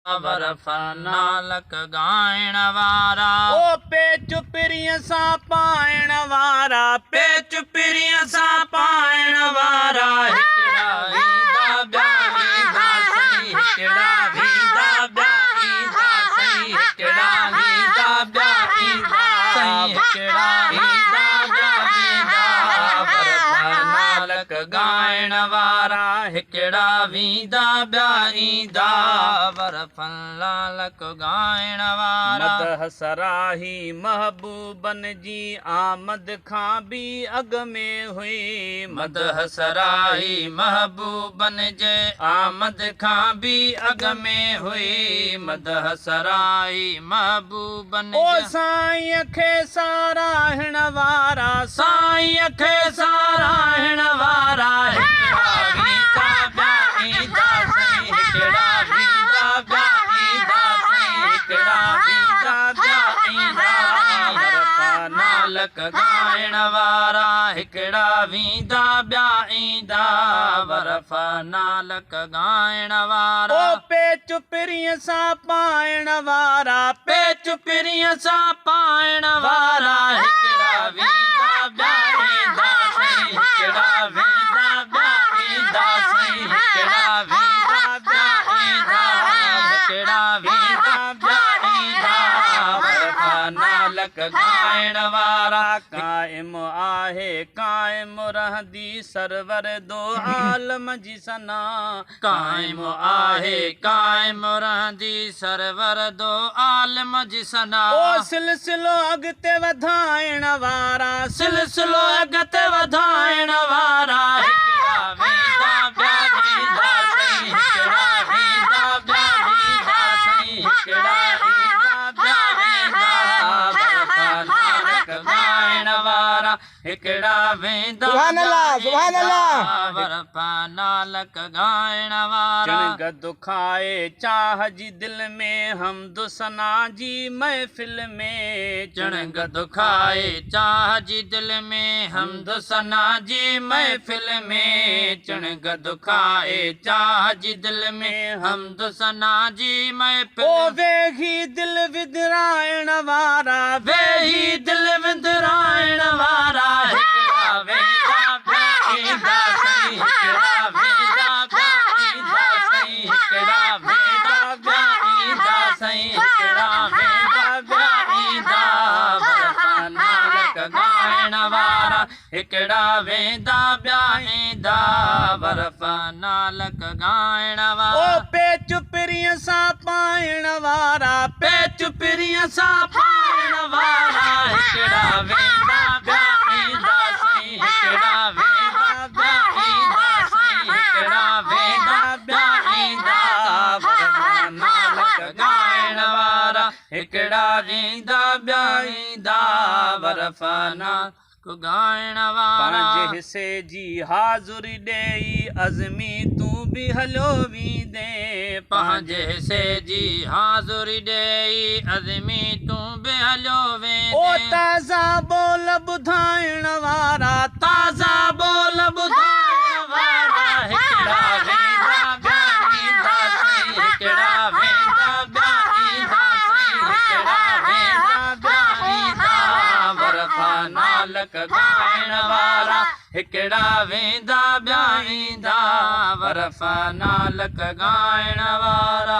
बर्फ नालक ॻाइण वारा ओ पेच पिरीअ सां पाइण वारा पेच पिरीअ सां पाइण वारा हिकिड़ा ईंदा ॿिया ईंदा सही हिकिड़ा ईंदा ॿिया ईंदा सही हिकिड़ा ईंदा ॿिया ईंदा सही हिकिड़ा ईंदा ॿिया ईंदा बर्फ नालक ॻाइण वारा हिकिड़ा वींदा ॿिया ईंदा बर्फ नालक ॻाइण वारा मदह सराही महबूबन जी आमद खां बि अॻ में हुई मदह सराही महबूबन जे आमद खां बि अॻ में हुई मदह सराही महबूबन ओ साईं खे साराहिण वारा साईं खे साराहिण वारा हिकिड़ा वींदा ॿिया ईंदा सही हिकिड़ा वींदा ॿिया ईंदा सही हिकिड़ा वींदा ॿिया ईंदा बर्फ नालक ॻाइण वारा हिकिड़ा वींदा ॿिया ईंदा बर्फ नालक ॻाइण वारा ओ पेच पिरीअ सां पाइण वारा पेच पिरीअ सां पाइण वारा हिकिड़ा वींदा ॿिया ईंदा सही हिकिड़ा वींदा ॿिया ईंदा सही हिकिड़ा वींदा ॿिया ईंदा हिकिड़ा वींदा ॿिया ईंदा बर्फ नालक ॻाइण वारा काइम आहे काइम रहंदी सरवर दो आलम जी सना काइम आहे काइम रहंदी सरवर दो आलम जी सना ओ सिलसिलो अॻिते वधाइण वारा सिलसिलो अॻिते वधाइण वारा हिकिड़ा वींदा ॿिया वींदा सही हिकिड़ा वींदा ॿिया वींदा सही हिकिड़ा वींदा ॿिया वींदा बर्फ नालक ॻाइण वारा हिकिड़ा वेंदा बर्फ नालक ॻाइण वारा चणग दुखाए चाह जी दिल में हमदु सना जी महफ़िल में चणग दुखाए चाह जी दिल में हमद सना जी महफ़िल में चणग दुखाए चाह जी दिल में हमद सना जी ओ महफ़िल वेही दिल विदराइण वारा वेही दिल विंदराइण वारा हिकिड़ा वेंदा ॿिया ईंदा सही हिकिड़ा वेंदा ॿिया ईंदा सही हिकिड़ा वेंदा ॿिया ईंदा सही हिकिड़ा वेंदा ॿिया ईंदा बर्फ नालक ॻाइण वारा हिकिड़ा वेंदा ॿिया ईंदा बर्फ नालक ॻाइण ओ वारा पेच पिरीअ सां पाइण वारा पेच पिरीअ सां पाइण वारा हिकिड़ा वेंदा ॿिया ईंदा सही हिकिड़ा वेंदा ॿिया ईंदा सही हिकिड़ा वेंदा ॿिया ईंदा बर्फ नालक ॻाइण वारा हिकिड़ा वेंदा ॿिया ईंदा बर्फ नालक ॻाइण वारा पंहिंजे हिसे जी हाज़ुरी ॾेई अज़मी तूं बि हलियो वींदे पंहिंजे हिसे जी हाज़ुरी ॾेई अज़मी तूं बि हलियो ओ वेंदे ताज़ा बोल ॿुधाइण वारा ताज़ा बोल ॿुधाइण वारा हिकिड़ा वेंदा ॿिया ईंदा सही हिकिड़ा वेंदा ॿिया ईंदा सही हिकिड़ा वेंदा ॿिया ईंदा बर्फ नालक ॻाइण वारा हिकिड़ा वेंदा ॿिया ईंदा बर्फ नालक ॻाइण वारा